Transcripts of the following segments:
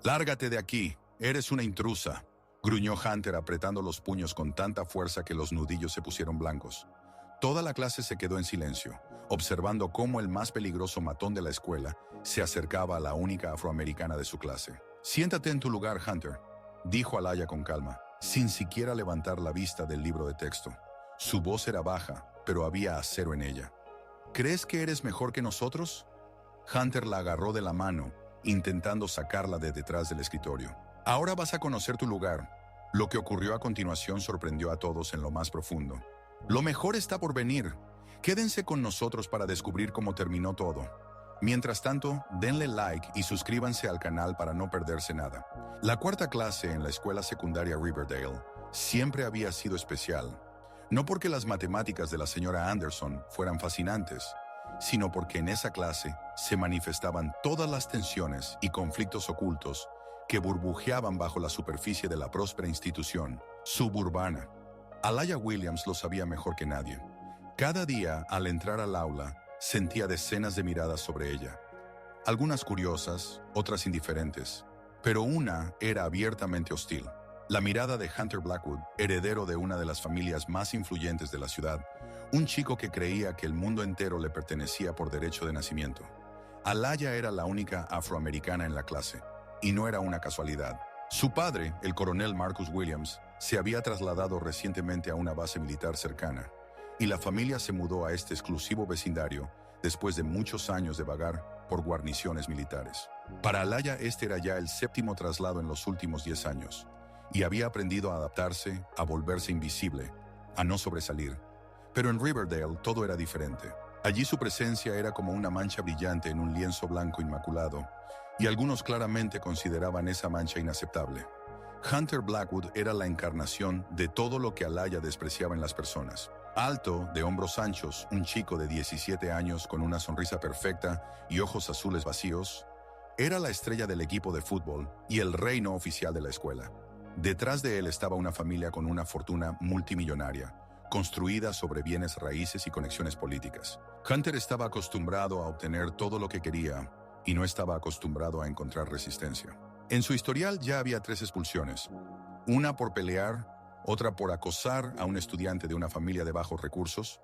«Lárgate de aquí, eres una intrusa», gruñó Hunter apretando los puños con tanta fuerza que los nudillos se pusieron blancos. Toda la clase se quedó en silencio, observando cómo el más peligroso matón de la escuela se acercaba a la única afroamericana de su clase. «Siéntate en tu lugar, Hunter», dijo Alaya con calma, sin siquiera levantar la vista del libro de texto. Su voz era baja, pero había acero en ella. «¿Crees que eres mejor que nosotros?». Hunter la agarró de la mano, intentando sacarla de detrás del escritorio. «Ahora vas a conocer tu lugar». Lo que ocurrió a continuación sorprendió a todos en lo más profundo. «Lo mejor está por venir. Quédense con nosotros para descubrir cómo terminó todo. Mientras tanto, denle like y suscríbanse al canal para no perderse nada». La cuarta clase en la escuela secundaria Riverdale siempre había sido especial. No porque las matemáticas de la señora Anderson fueran fascinantes, sino porque en esa clase se manifestaban todas las tensiones y conflictos ocultos que burbujeaban bajo la superficie de la próspera institución suburbana. Alaya Williams lo sabía mejor que nadie. Cada día, al entrar al aula, sentía decenas de miradas sobre ella. Algunas curiosas, otras indiferentes, pero una era abiertamente hostil. La mirada de Hunter Blackwood, heredero de una de las familias más influyentes de la ciudad, un chico que creía que el mundo entero le pertenecía por derecho de nacimiento. Alaya era la única afroamericana en la clase, y no era una casualidad. Su padre, el coronel Marcus Williams, se había trasladado recientemente a una base militar cercana, y la familia se mudó a este exclusivo vecindario después de muchos años de vagar por guarniciones militares. Para Alaya este era ya el séptimo traslado en los últimos 10 años, y había aprendido a adaptarse, a volverse invisible, a no sobresalir. Pero en Riverdale todo era diferente. Allí su presencia era como una mancha brillante en un lienzo blanco inmaculado, y algunos claramente consideraban esa mancha inaceptable. Hunter Blackwood era la encarnación de todo lo que Alaya despreciaba en las personas. Alto, de hombros anchos, un chico de 17 años con una sonrisa perfecta y ojos azules vacíos, era la estrella del equipo de fútbol y el rey no oficial de la escuela. Detrás de él estaba una familia con una fortuna multimillonaria, construida sobre bienes raíces y conexiones políticas. Hunter estaba acostumbrado a obtener todo lo que quería y no estaba acostumbrado a encontrar resistencia. En su historial ya había 3 expulsiones, una por pelear, otra por acosar a un estudiante de una familia de bajos recursos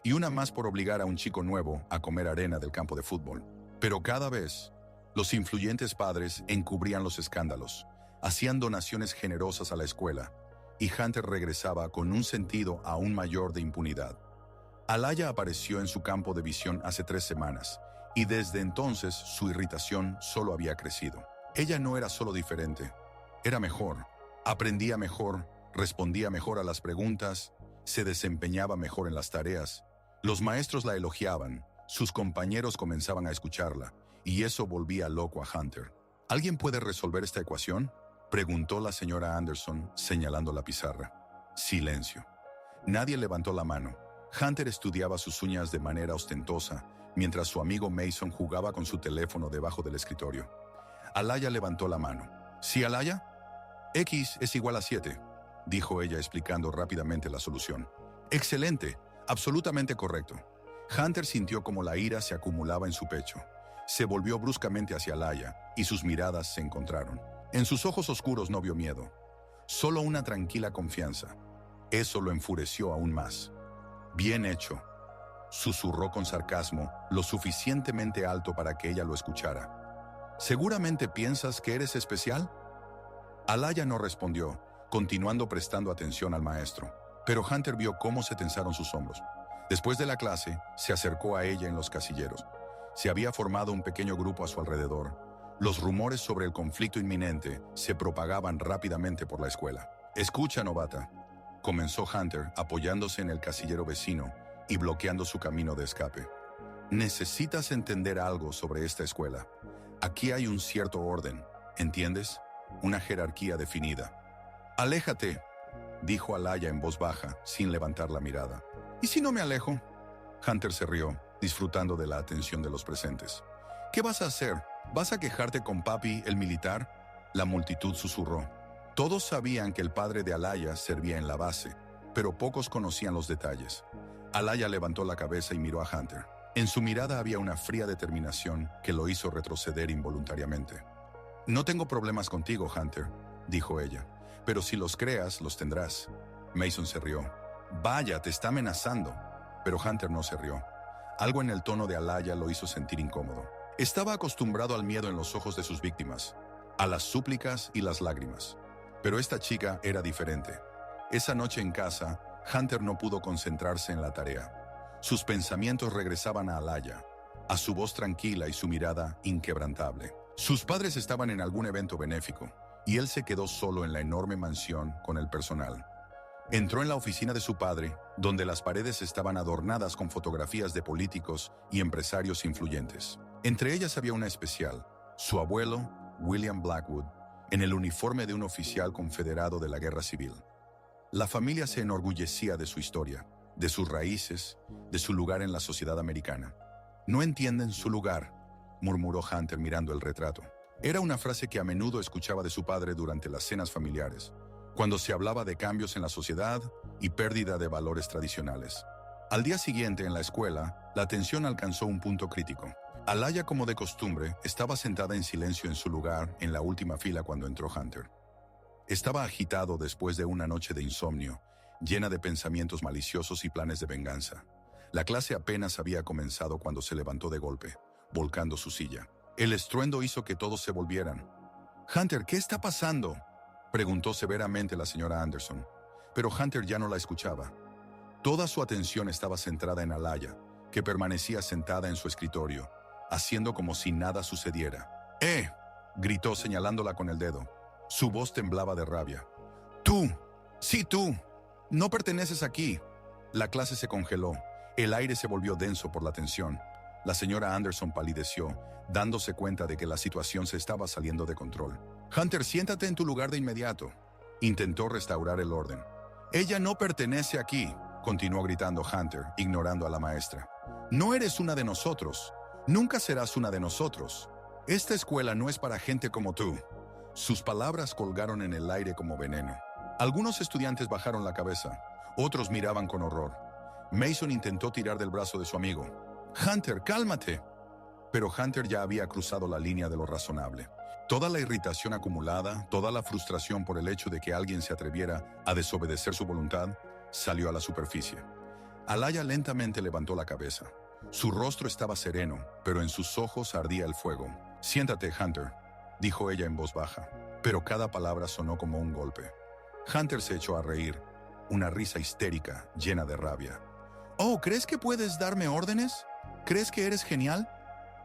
y una más por obligar a un chico nuevo a comer arena del campo de fútbol. Pero cada vez, los influyentes padres encubrían los escándalos, hacían donaciones generosas a la escuela, y Hunter regresaba con un sentido aún mayor de impunidad. Alaya apareció en su campo de visión hace 3 semanas, y desde entonces su irritación solo había crecido. Ella no era solo diferente, era mejor, aprendía mejor, respondía mejor a las preguntas, se desempeñaba mejor en las tareas. Los maestros la elogiaban, sus compañeros comenzaban a escucharla, y eso volvía loco a Hunter. ¿Alguien puede resolver esta ecuación?, preguntó la señora Anderson, señalando la pizarra. Silencio. Nadie levantó la mano. Hunter estudiaba sus uñas de manera ostentosa, mientras su amigo Mason jugaba con su teléfono debajo del escritorio. Alaya levantó la mano. ¿Sí, Alaya? X es igual a 7, dijo ella explicando rápidamente la solución. Excelente, absolutamente correcto. Hunter sintió como la ira se acumulaba en su pecho. Se volvió bruscamente hacia Alaya, y sus miradas se encontraron. En sus ojos oscuros no vio miedo, solo una tranquila confianza. Eso lo enfureció aún más. Bien hecho, susurró con sarcasmo, lo suficientemente alto para que ella lo escuchara. ¿Seguramente piensas que eres especial? Alaya no respondió, continuando prestando atención al maestro, pero Hunter vio cómo se tensaron sus hombros. Después de la clase, se acercó a ella en los casilleros. Se había formado un pequeño grupo a su alrededor. Los rumores sobre el conflicto inminente se propagaban rápidamente por la escuela. «Escucha, novata», comenzó Hunter apoyándose en el casillero vecino y bloqueando su camino de escape. «Necesitas entender algo sobre esta escuela. Aquí hay un cierto orden, ¿entiendes? Una jerarquía definida». «Aléjate», dijo Alaya en voz baja, sin levantar la mirada. «¿Y si no me alejo?». Hunter se rió, disfrutando de la atención de los presentes. «¿Qué vas a hacer? ¿Vas a quejarte con papi, el militar?». La multitud susurró. Todos sabían que el padre de Alaya servía en la base, pero pocos conocían los detalles. Alaya levantó la cabeza y miró a Hunter. En su mirada había una fría determinación que lo hizo retroceder involuntariamente. No tengo problemas contigo, Hunter, dijo ella, pero si los creas, los tendrás. Mason se rió. Vaya, te está amenazando. Pero Hunter no se rió. Algo en el tono de Alaya lo hizo sentir incómodo. Estaba acostumbrado al miedo en los ojos de sus víctimas, a las súplicas y las lágrimas. Pero esta chica era diferente. Esa noche en casa, Hunter no pudo concentrarse en la tarea. Sus pensamientos regresaban a Alaya, a su voz tranquila y su mirada inquebrantable. Sus padres estaban en algún evento benéfico, y él se quedó solo en la enorme mansión con el personal. Entró en la oficina de su padre, donde las paredes estaban adornadas con fotografías de políticos y empresarios influyentes. Entre ellas había una especial, su abuelo, William Blackwood, en el uniforme de un oficial confederado de la Guerra Civil. La familia se enorgullecía de su historia, de sus raíces, de su lugar en la sociedad americana. «No entienden su lugar», murmuró Hunter mirando el retrato. Era una frase que a menudo escuchaba de su padre durante las cenas familiares, cuando se hablaba de cambios en la sociedad y pérdida de valores tradicionales. Al día siguiente, en la escuela, la tensión alcanzó un punto crítico. Alaya, como de costumbre, estaba sentada en silencio en su lugar en la última fila cuando entró Hunter. Estaba agitado después de una noche de insomnio, llena de pensamientos maliciosos y planes de venganza. La clase apenas había comenzado cuando se levantó de golpe, volcando su silla. El estruendo hizo que todos se volvieran. «Hunter, ¿qué está pasando?», preguntó severamente la señora Anderson. Pero Hunter ya no la escuchaba. Toda su atención estaba centrada en Alaya, que permanecía sentada en su escritorio, haciendo como si nada sucediera. «¡Eh!», gritó señalándola con el dedo. Su voz temblaba de rabia. «¡Tú! ¡Sí, tú! No perteneces aquí». La clase se congeló. El aire se volvió denso por la tensión. La señora Anderson palideció, dándose cuenta de que la situación se estaba saliendo de control. «Hunter, siéntate en tu lugar de inmediato», intentó restaurar el orden. «Ella no pertenece aquí», continuó gritando Hunter, ignorando a la maestra. «No eres una de nosotros. Nunca serás una de nosotros. Esta escuela no es para gente como tú». Sus palabras colgaron en el aire como veneno. Algunos estudiantes bajaron la cabeza, otros miraban con horror. Mason intentó tirar del brazo de su amigo. «Hunter, cálmate». Pero Hunter ya había cruzado la línea de lo razonable. Toda la irritación acumulada, toda la frustración por el hecho de que alguien se atreviera a desobedecer su voluntad, salió a la superficie. Alaya lentamente levantó la cabeza. Su rostro estaba sereno, pero en sus ojos ardía el fuego. «Siéntate, Hunter», dijo ella en voz baja, pero cada palabra sonó como un golpe. Hunter se echó a reír, una risa histérica, llena de rabia. «Oh, ¿crees que puedes darme órdenes? ¿Crees que eres genial?».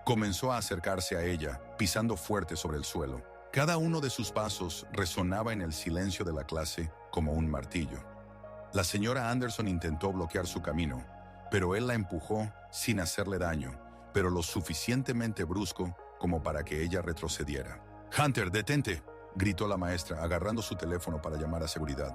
Comenzó a acercarse a ella, pisando fuerte sobre el suelo. Cada uno de sus pasos resonaba en el silencio de la clase como un martillo. La señora Anderson intentó bloquear su camino, pero él la empujó sin hacerle daño, pero lo suficientemente brusco como para que ella retrocediera. «Hunter, detente», gritó la maestra, agarrando su teléfono para llamar a seguridad.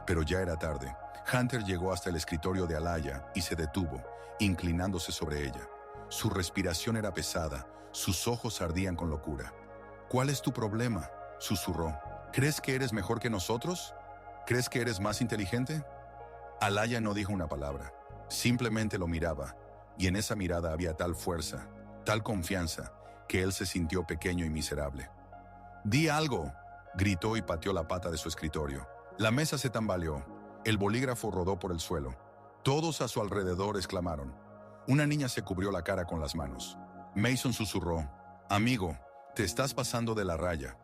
Pero ya era tarde. Hunter llegó hasta el escritorio de Alaya y se detuvo, inclinándose sobre ella. Su respiración era pesada, sus ojos ardían con locura. «¿Cuál es tu problema?», susurró. «¿Crees que eres mejor que nosotros? ¿Crees que eres más inteligente?». Alaya no dijo una palabra, simplemente lo miraba, y en esa mirada había tal fuerza, tal confianza, que él se sintió pequeño y miserable. «Di algo», gritó y pateó la pata de su escritorio. La mesa se tambaleó, el bolígrafo rodó por el suelo. Todos a su alrededor exclamaron. Una niña se cubrió la cara con las manos. Mason susurró, «Amigo, te estás pasando de la raya».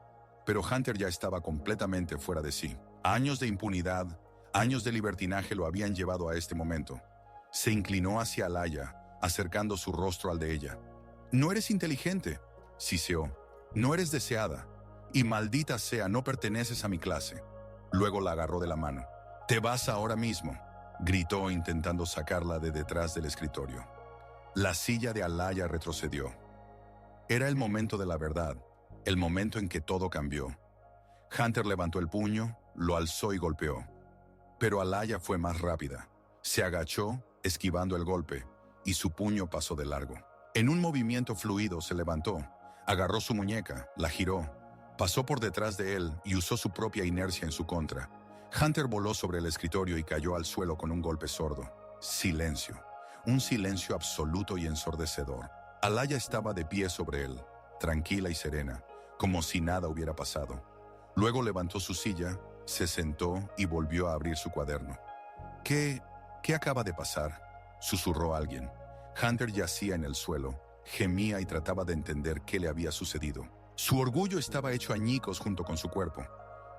Pero Hunter ya estaba completamente fuera de sí. Años de impunidad, años de libertinaje lo habían llevado a este momento. Se inclinó hacia Alaya, acercando su rostro al de ella. «No eres inteligente», siseó. «No eres deseada. Y maldita sea, no perteneces a mi clase». Luego la agarró de la mano. «Te vas ahora mismo», gritó intentando sacarla de detrás del escritorio. La silla de Alaya retrocedió. Era el momento de la verdad, el momento en que todo cambió. Hunter levantó el puño, lo alzó y golpeó. Pero Alaya fue más rápida. Se agachó, esquivando el golpe, y su puño pasó de largo. En un movimiento fluido se levantó, agarró su muñeca, la giró, pasó por detrás de él y usó su propia inercia en su contra. Hunter voló sobre el escritorio y cayó al suelo con un golpe sordo. Silencio. Un silencio absoluto y ensordecedor. Alaya estaba de pie sobre él, tranquila y serena, como si nada hubiera pasado. Luego levantó su silla, se sentó y volvió a abrir su cuaderno. ¿Qué acaba de pasar?, susurró alguien. Hunter yacía en el suelo, gemía y trataba de entender qué le había sucedido. Su orgullo estaba hecho añicos junto con su cuerpo.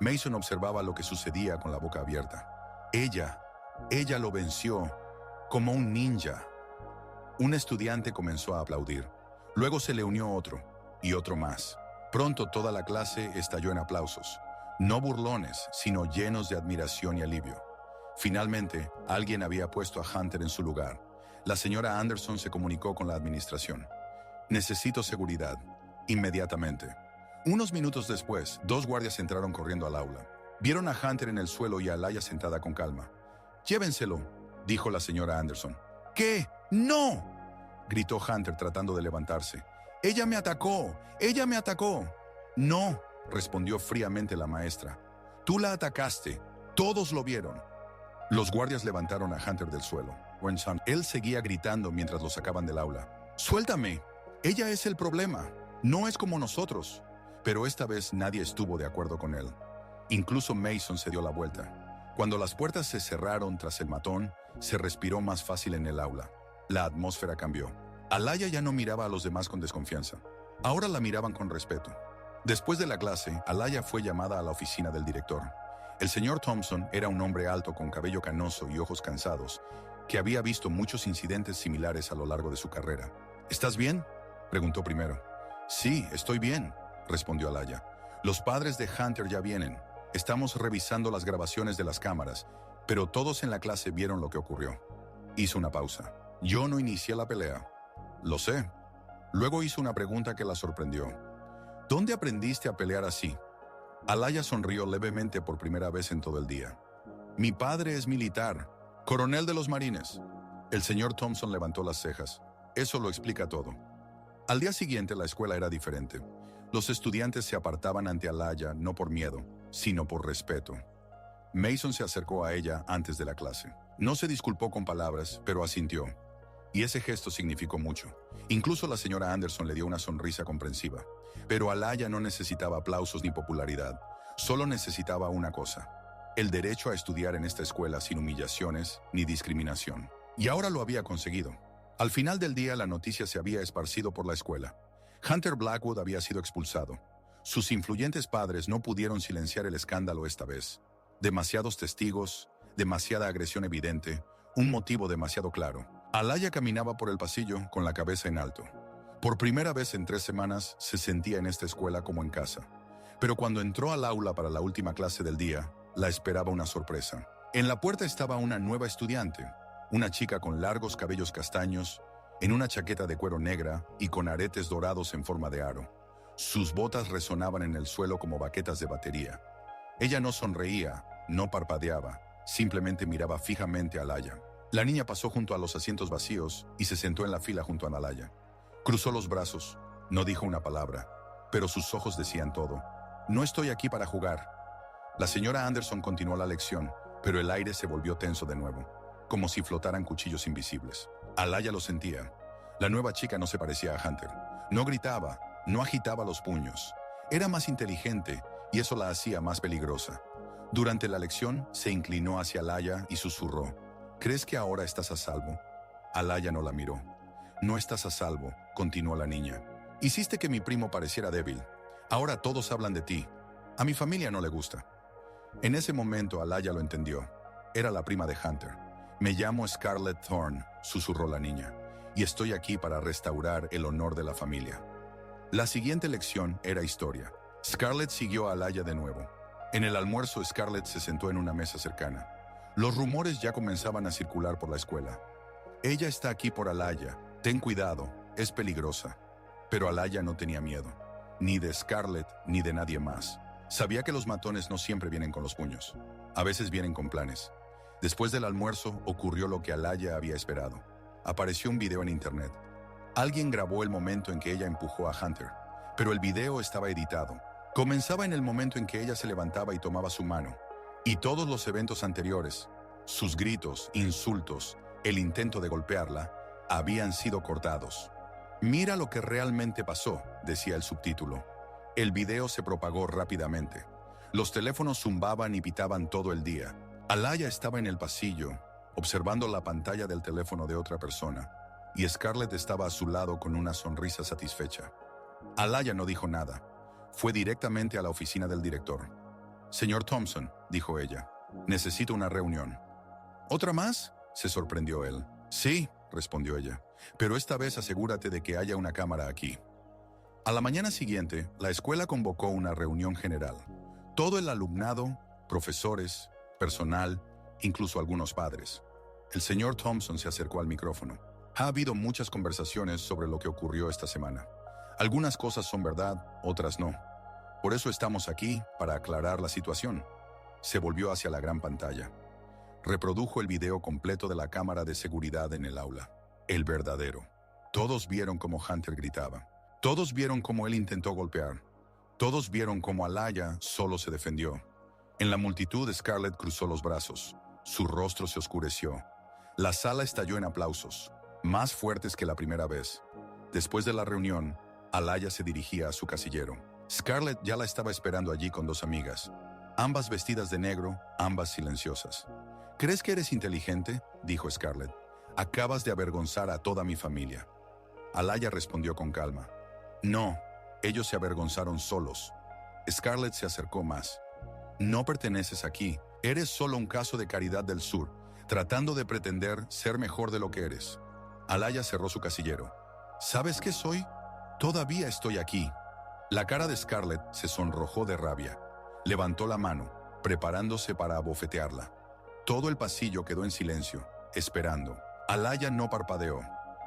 Mason observaba lo que sucedía con la boca abierta. Ella lo venció, como un ninja. Un estudiante comenzó a aplaudir. Luego se le unió otro, y otro más. Pronto toda la clase estalló en aplausos. No burlones, sino llenos de admiración y alivio. Finalmente, alguien había puesto a Hunter en su lugar. La señora Anderson se comunicó con la administración. Necesito seguridad, inmediatamente. Unos minutos después, 2 guardias entraron corriendo al aula. Vieron a Hunter en el suelo y a Alaya sentada con calma. «Llévenselo», dijo la señora Anderson. «¿Qué? ¡No!», gritó Hunter tratando de levantarse. «¡Ella me atacó! ¡Ella me atacó!». «No», respondió fríamente la maestra. «Tú la atacaste. Todos lo vieron». Los guardias levantaron a Hunter del suelo. Él seguía gritando mientras lo sacaban del aula. «¡Suéltame! Ella es el problema. No es como nosotros». Pero esta vez nadie estuvo de acuerdo con él. Incluso Mason se dio la vuelta. Cuando las puertas se cerraron tras el matón, se respiró más fácil en el aula. La atmósfera cambió. Alaya ya no miraba a los demás con desconfianza. Ahora la miraban con respeto. Después de la clase, Alaya fue llamada a la oficina del director. El señor Thompson era un hombre alto con cabello canoso y ojos cansados, que había visto muchos incidentes similares a lo largo de su carrera. «¿Estás bien?», preguntó primero. «Sí, estoy bien», respondió Alaya. «Los padres de Hunter ya vienen. Estamos revisando las grabaciones de las cámaras, pero todos en la clase vieron lo que ocurrió». Hizo una pausa. «Yo no inicié la pelea». «Lo sé». Luego hizo una pregunta que la sorprendió. «¿Dónde aprendiste a pelear así?». Alaya sonrió levemente por primera vez en todo el día. «Mi padre es militar, coronel de los marines». El señor Thompson levantó las cejas. «Eso lo explica todo». Al día siguiente la escuela era diferente. Los estudiantes se apartaban ante Alaya no por miedo, sino por respeto. Mason se acercó a ella antes de la clase. No se disculpó con palabras, pero asintió. Y ese gesto significó mucho. Incluso la señora Anderson le dio una sonrisa comprensiva. Pero Alaya no necesitaba aplausos ni popularidad. Solo necesitaba una cosa: el derecho a estudiar en esta escuela sin humillaciones ni discriminación. Y ahora lo había conseguido. Al final del día, la noticia se había esparcido por la escuela. Hunter Blackwood había sido expulsado. Sus influyentes padres no pudieron silenciar el escándalo esta vez. Demasiados testigos, demasiada agresión evidente, un motivo demasiado claro. Alaya caminaba por el pasillo con la cabeza en alto. Por primera vez en 3 semanas se sentía en esta escuela como en casa. Pero cuando entró al aula para la última clase del día, la esperaba una sorpresa. En la puerta estaba una nueva estudiante, una chica con largos cabellos castaños, en una chaqueta de cuero negra y con aretes dorados en forma de aro. Sus botas resonaban en el suelo como baquetas de batería. Ella no sonreía, no parpadeaba, simplemente miraba fijamente a Alaya. La niña pasó junto a los asientos vacíos y se sentó en la fila junto a Alaya. Cruzó los brazos, no dijo una palabra, pero sus ojos decían todo. «No estoy aquí para jugar». La señora Anderson continuó la lección, pero el aire se volvió tenso de nuevo, como si flotaran cuchillos invisibles. Alaya lo sentía. La nueva chica no se parecía a Hunter. No gritaba, no agitaba los puños. Era más inteligente y eso la hacía más peligrosa. Durante la lección, se inclinó hacia Alaya y susurró: «¿Crees que ahora estás a salvo?». Alaya no la miró. «No estás a salvo», continuó la niña. «Hiciste que mi primo pareciera débil. Ahora todos hablan de ti. A mi familia no le gusta». En ese momento Alaya lo entendió. Era la prima de Hunter. «Me llamo Scarlett Thorne», susurró la niña, «y estoy aquí para restaurar el honor de la familia». La siguiente lección era historia. Scarlett siguió a Alaya de nuevo. En el almuerzo, Scarlett se sentó en una mesa cercana. Los rumores ya comenzaban a circular por la escuela. «Ella está aquí por Alaya. Ten cuidado, es peligrosa». Pero Alaya no tenía miedo. Ni de Scarlett, ni de nadie más. Sabía que los matones no siempre vienen con los puños. A veces vienen con planes. Después del almuerzo, ocurrió lo que Alaya había esperado. Apareció un video en internet. Alguien grabó el momento en que ella empujó a Hunter, pero el video estaba editado. Comenzaba en el momento en que ella se levantaba y tomaba su mano. Y todos los eventos anteriores, sus gritos, insultos, el intento de golpearla, habían sido cortados. «Mira lo que realmente pasó», decía el subtítulo. El video se propagó rápidamente. Los teléfonos zumbaban y pitaban todo el día. Alaya estaba en el pasillo, observando la pantalla del teléfono de otra persona, y Scarlett estaba a su lado con una sonrisa satisfecha. Alaya no dijo nada. Fue directamente a la oficina del director. «Señor Thompson», dijo ella, «necesito una reunión». «¿Otra más?», se sorprendió él. «Sí», respondió ella, «pero esta vez asegúrate de que haya una cámara aquí». A la mañana siguiente, la escuela convocó una reunión general. Todo el alumnado, profesores, personal, incluso algunos padres. El señor Thompson se acercó al micrófono. «Ha habido muchas conversaciones sobre lo que ocurrió esta semana. Algunas cosas son verdad, otras no. Por eso estamos aquí, para aclarar la situación». Se volvió hacia la gran pantalla. Reprodujo el video completo de la cámara de seguridad en el aula. El verdadero. Todos vieron cómo Hunter gritaba. Todos vieron cómo él intentó golpear. Todos vieron cómo Alaya solo se defendió. En la multitud, Scarlett cruzó los brazos. Su rostro se oscureció. La sala estalló en aplausos, más fuertes que la primera vez. Después de la reunión, Alaya se dirigía a su casillero. Scarlett ya la estaba esperando allí con dos amigas, ambas vestidas de negro, ambas silenciosas. «¿Crees que eres inteligente?», dijo Scarlett. «Acabas de avergonzar a toda mi familia». Alaya respondió con calma. «No, ellos se avergonzaron solos». Scarlett se acercó más. «No perteneces aquí. Eres solo un caso de Caridad del Sur, tratando de pretender ser mejor de lo que eres». Alaya cerró su casillero. «¿Sabes qué soy? Todavía estoy aquí». La cara de Scarlett se sonrojó de rabia. Levantó la mano, preparándose para abofetearla. Todo el pasillo quedó en silencio, esperando. Alaya no parpadeó,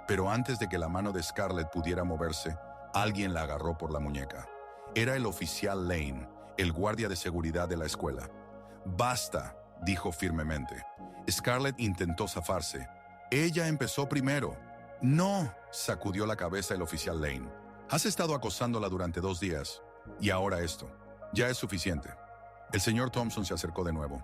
pero antes de que la mano de Scarlett pudiera moverse, alguien la agarró por la muñeca. Era el oficial Lane, el guardia de seguridad de la escuela. «Basta», dijo firmemente. Scarlett intentó zafarse. «Ella empezó primero». «No», sacudió la cabeza el oficial Lane. «Has estado acosándola durante 2 días. Y ahora esto. Ya es suficiente». El señor Thompson se acercó de nuevo.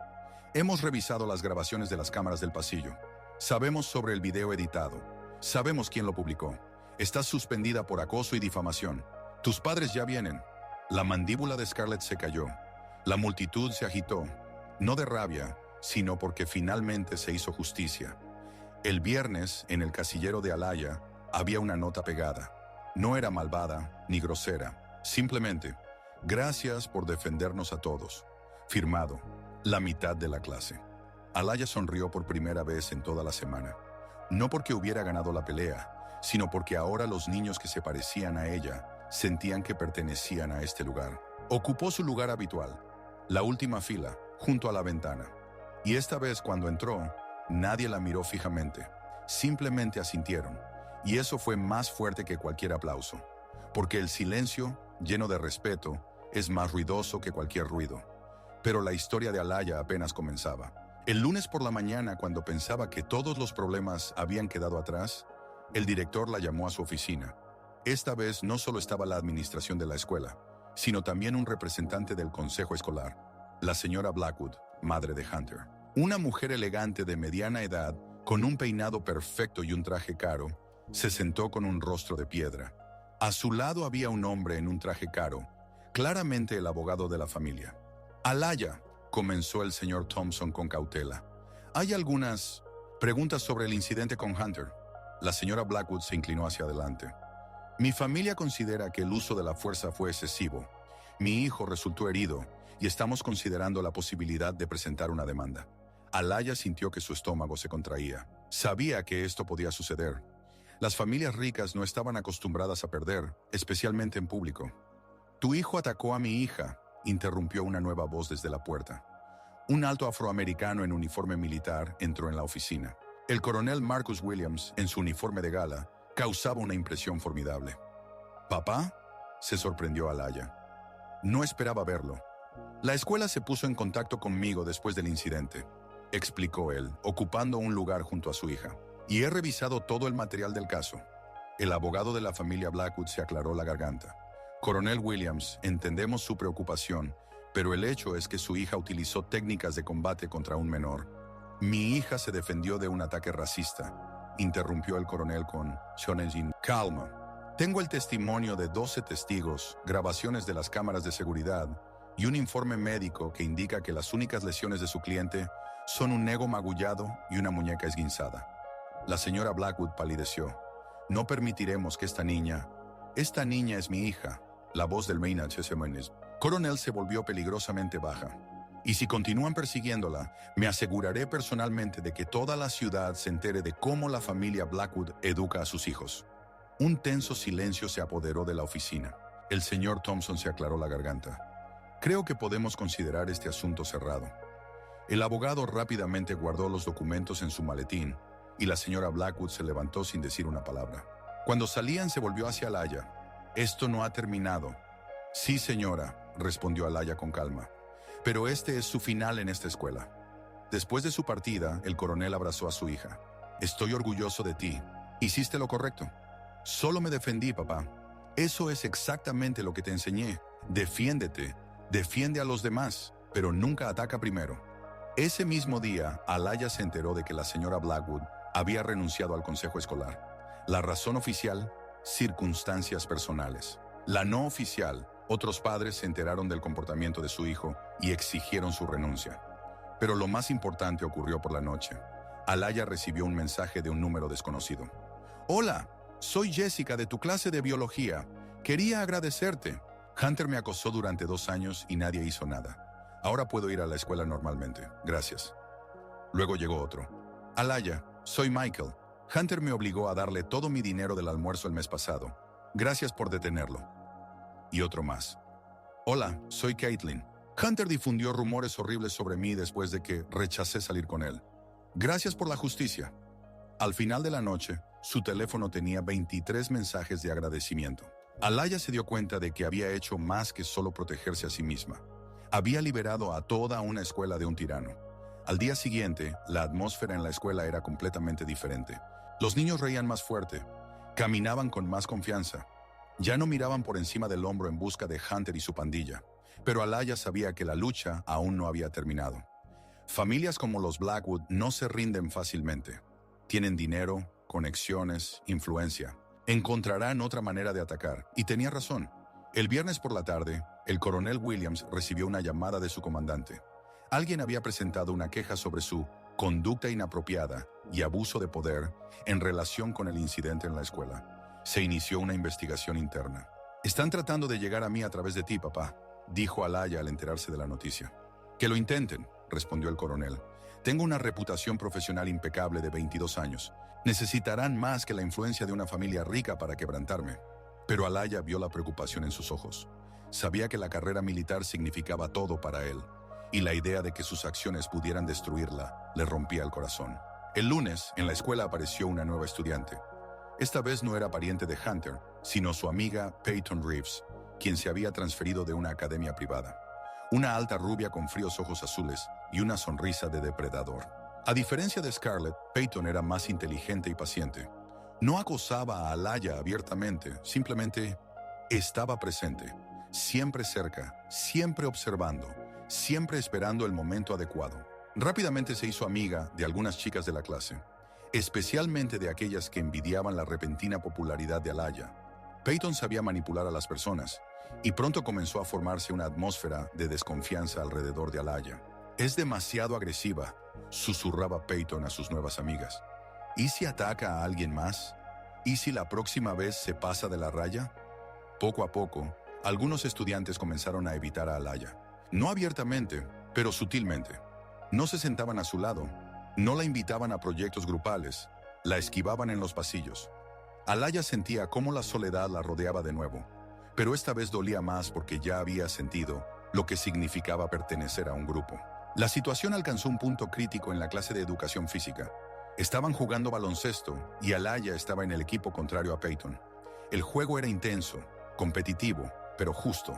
«Hemos revisado las grabaciones de las cámaras del pasillo. Sabemos sobre el video editado. Sabemos quién lo publicó. Estás suspendida por acoso y difamación. Tus padres ya vienen». La mandíbula de Scarlett se cayó. La multitud se agitó, no de rabia, sino porque finalmente se hizo justicia. El viernes, en el casillero de Alaya, había una nota pegada. No era malvada ni grosera. Simplemente, «Gracias por defendernos a todos». Firmado, la mitad de la clase. Alaya sonrió por primera vez en toda la semana. No porque hubiera ganado la pelea, sino porque ahora los niños que se parecían a ella sentían que pertenecían a este lugar. Ocupó su lugar habitual, la última fila, junto a la ventana. Y esta vez cuando entró, nadie la miró fijamente. Simplemente asintieron. Y eso fue más fuerte que cualquier aplauso. Porque el silencio, lleno de respeto, es más ruidoso que cualquier ruido. Pero la historia de Alaya apenas comenzaba. El lunes por la mañana, cuando pensaba que todos los problemas habían quedado atrás, el director la llamó a su oficina. Esta vez no solo estaba la administración de la escuela, sino también un representante del consejo escolar, la señora Blackwood, madre de Hunter. Una mujer elegante de mediana edad, con un peinado perfecto y un traje caro, se sentó con un rostro de piedra. A su lado había un hombre en un traje caro, claramente el abogado de la familia. «Alaya», comenzó el señor Thompson con cautela. «Hay algunas preguntas sobre el incidente con Hunter». La señora Blackwood se inclinó hacia adelante. «Mi familia considera que el uso de la fuerza fue excesivo. Mi hijo resultó herido y estamos considerando la posibilidad de presentar una demanda». Alaya sintió que su estómago se contraía. Sabía que esto podía suceder. Las familias ricas no estaban acostumbradas a perder, especialmente en público. «Tu hijo atacó a mi hija», interrumpió una nueva voz desde la puerta. Un alto afroamericano en uniforme militar entró en la oficina. El coronel Marcus Williams, en su uniforme de gala, causaba una impresión formidable. «¿Papá?», se sorprendió Alaya. «No esperaba verlo. La escuela se puso en contacto conmigo después del incidente», explicó él, ocupando un lugar junto a su hija. «Y he revisado todo el material del caso». El abogado de la familia Blackwood se aclaró la garganta. «Coronel Williams, entendemos su preocupación, pero el hecho es que su hija utilizó técnicas de combate contra un menor». «Mi hija se defendió de un ataque racista», interrumpió el coronel con Shonejin. «Calma. Tengo el testimonio de 12 testigos, grabaciones de las cámaras de seguridad y un informe médico que indica que las únicas lesiones de su cliente son un ego magullado y una muñeca esguinzada. La señora Blackwood palideció. No permitiremos que esta niña es mi hija. La voz del Maynard Chesemonis. Coronel se volvió peligrosamente baja. Y si continúan persiguiéndola, me aseguraré personalmente de que toda la ciudad se entere de cómo la familia Blackwood educa a sus hijos. Un tenso silencio se apoderó de la oficina. El señor Thompson se aclaró la garganta. Creo que podemos considerar este asunto cerrado. El abogado rápidamente guardó los documentos en su maletín y la señora Blackwood se levantó sin decir una palabra. Cuando salían se volvió hacia Alaya. Esto no ha terminado. Sí, señora, respondió Alaya con calma. Pero este es su final en esta escuela. Después de su partida, el coronel abrazó a su hija. Estoy orgulloso de ti. Hiciste lo correcto. Solo me defendí, papá. Eso es exactamente lo que te enseñé. Defiéndete, defiende a los demás, pero nunca ataca primero. Ese mismo día, Alaya se enteró de que la señora Blackwood había renunciado al consejo escolar. La razón oficial, circunstancias personales. La no oficial, otros padres se enteraron del comportamiento de su hijo y exigieron su renuncia. Pero lo más importante ocurrió por la noche. Alaya recibió un mensaje de un número desconocido. Hola, soy Jessica de tu clase de biología. Quería agradecerte. Hunter me acosó durante 2 años y nadie hizo nada. Ahora puedo ir a la escuela normalmente. Gracias. Luego llegó otro. Alaya, soy Michael. Hunter me obligó a darle todo mi dinero del almuerzo el mes pasado. Gracias por detenerlo. Y otro más. Hola, soy Caitlin. Hunter difundió rumores horribles sobre mí después de que rechacé salir con él. Gracias por la justicia. Al final de la noche, su teléfono tenía 23 mensajes de agradecimiento. Alaya se dio cuenta de que había hecho más que solo protegerse a sí misma. Había liberado a toda una escuela de un tirano. Al día siguiente, la atmósfera en la escuela era completamente diferente. Los niños reían más fuerte, caminaban con más confianza. Ya no miraban por encima del hombro en busca de Hunter y su pandilla. Pero Alaya sabía que la lucha aún no había terminado. Familias como los Blackwood no se rinden fácilmente. Tienen dinero, conexiones, influencia. Encontrarán otra manera de atacar. Y tenía razón. El viernes por la tarde, el coronel Williams recibió una llamada de su comandante. Alguien había presentado una queja sobre su conducta inapropiada y abuso de poder en relación con el incidente en la escuela. Se inició una investigación interna. Están tratando de llegar a mí a través de ti, papá, dijo Alaya al enterarse de la noticia. Que lo intenten, respondió el coronel. Tengo una reputación profesional impecable de 22 años. Necesitarán más que la influencia de una familia rica para quebrantarme. Pero Alaya vio la preocupación en sus ojos. Sabía que la carrera militar significaba todo para él, y la idea de que sus acciones pudieran destruirla le rompía el corazón. El lunes, en la escuela apareció una nueva estudiante. Esta vez no era pariente de Hunter, sino su amiga Peyton Reeves, quien se había transferido de una academia privada. Una alta rubia con fríos ojos azules y una sonrisa de depredador. A diferencia de Scarlett, Peyton era más inteligente y paciente. No acosaba a Alaya abiertamente, simplemente estaba presente, siempre cerca, siempre observando, siempre esperando el momento adecuado. Rápidamente se hizo amiga de algunas chicas de la clase, especialmente de aquellas que envidiaban la repentina popularidad de Alaya. Peyton sabía manipular a las personas, y pronto comenzó a formarse una atmósfera de desconfianza alrededor de Alaya. Es demasiado agresiva, susurraba Peyton a sus nuevas amigas. ¿Y si ataca a alguien más? ¿Y si la próxima vez se pasa de la raya? Poco a poco, algunos estudiantes comenzaron a evitar a Alaya. No abiertamente, pero sutilmente. No se sentaban a su lado, no la invitaban a proyectos grupales, la esquivaban en los pasillos. Alaya sentía cómo la soledad la rodeaba de nuevo, pero esta vez dolía más porque ya había sentido lo que significaba pertenecer a un grupo. La situación alcanzó un punto crítico en la clase de educación física. Estaban jugando baloncesto y Alaya estaba en el equipo contrario a Peyton. El juego era intenso, competitivo, pero justo,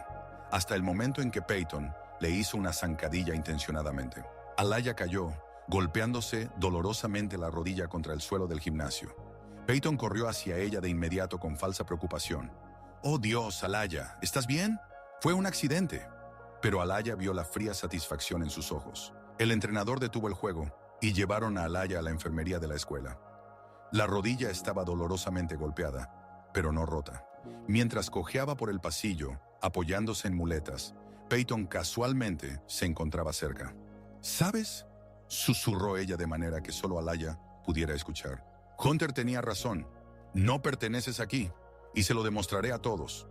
hasta el momento en que Peyton le hizo una zancadilla intencionadamente. Alaya cayó, golpeándose dolorosamente la rodilla contra el suelo del gimnasio. Peyton corrió hacia ella de inmediato con falsa preocupación. «Oh Dios, Alaya, ¿estás bien? Fue un accidente». Pero Alaya vio la fría satisfacción en sus ojos. El entrenador detuvo el juego y llevaron a Alaya a la enfermería de la escuela. La rodilla estaba dolorosamente golpeada, pero no rota. Mientras cojeaba por el pasillo, apoyándose en muletas, Peyton casualmente se encontraba cerca. ¿Sabes?, susurró ella de manera que solo Alaya pudiera escuchar. Hunter tenía razón. No perteneces aquí, y se lo demostraré a todos.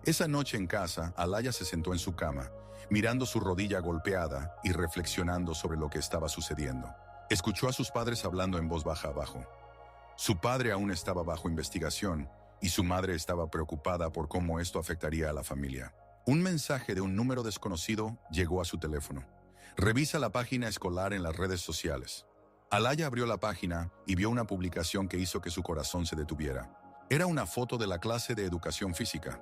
Esa noche en casa, Alaya se sentó en su cama, mirando su rodilla golpeada y reflexionando sobre lo que estaba sucediendo. Escuchó a sus padres hablando en voz baja abajo. Su padre aún estaba bajo investigación, y su madre estaba preocupada por cómo esto afectaría a la familia. Un mensaje de un número desconocido llegó a su teléfono. Revisa la página escolar en las redes sociales. Alaya abrió la página y vio una publicación que hizo que su corazón se detuviera. Era una foto de la clase de educación física.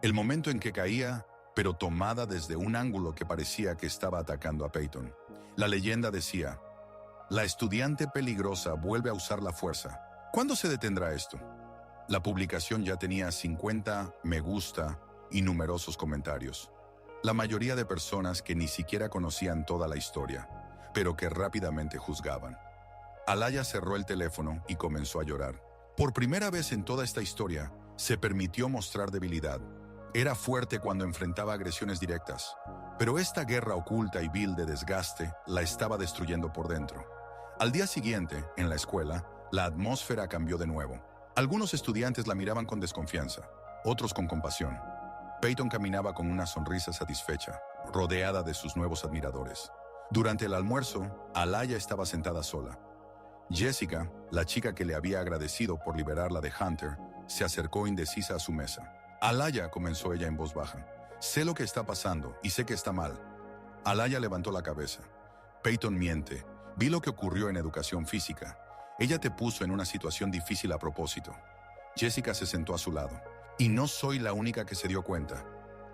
El momento en que caía, pero tomada desde un ángulo que parecía que estaba atacando a Peyton. La leyenda decía: la estudiante peligrosa vuelve a usar la fuerza. ¿Cuándo se detendrá esto? La publicación ya tenía 50 me gusta y numerosos comentarios. La mayoría de personas que ni siquiera conocían toda la historia, pero que rápidamente juzgaban. Alaya cerró el teléfono y comenzó a llorar. Por primera vez en toda esta historia, se permitió mostrar debilidad. Era fuerte cuando enfrentaba agresiones directas, pero esta guerra oculta y vil de desgaste la estaba destruyendo por dentro. Al día siguiente, en la escuela, la atmósfera cambió de nuevo. Algunos estudiantes la miraban con desconfianza, otros con compasión. Peyton caminaba con una sonrisa satisfecha, rodeada de sus nuevos admiradores. Durante el almuerzo, Alaya estaba sentada sola. Jessica, la chica que le había agradecido por liberarla de Hunter, se acercó indecisa a su mesa. Alaya, comenzó ella en voz baja, sé lo que está pasando y sé que está mal. Alaya levantó la cabeza. Peyton miente. Vi lo que ocurrió en educación física. Ella te puso en una situación difícil a propósito. Jessica se sentó a su lado. Y no soy la única que se dio cuenta.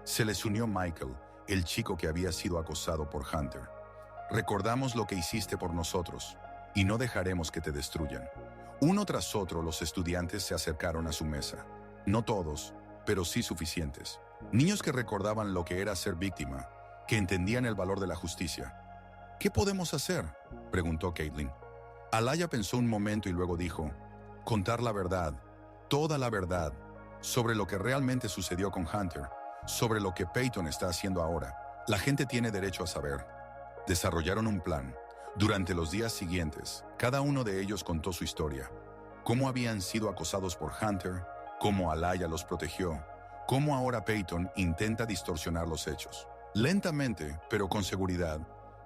Se les unió Michael, el chico que había sido acosado por Hunter. Recordamos lo que hiciste por nosotros, y no dejaremos que te destruyan. Uno tras otro los estudiantes se acercaron a su mesa. No todos, pero sí suficientes. Niños que recordaban lo que era ser víctima, que entendían el valor de la justicia. ¿Qué podemos hacer?, preguntó Caitlin. Alaya pensó un momento y luego dijo: contar la verdad, toda la verdad, sobre lo que realmente sucedió con Hunter, sobre lo que Peyton está haciendo ahora. La gente tiene derecho a saber. Desarrollaron un plan. Durante los días siguientes, cada uno de ellos contó su historia. Cómo habían sido acosados por Hunter, cómo Alaya los protegió, cómo ahora Peyton intenta distorsionar los hechos. Lentamente, pero con seguridad,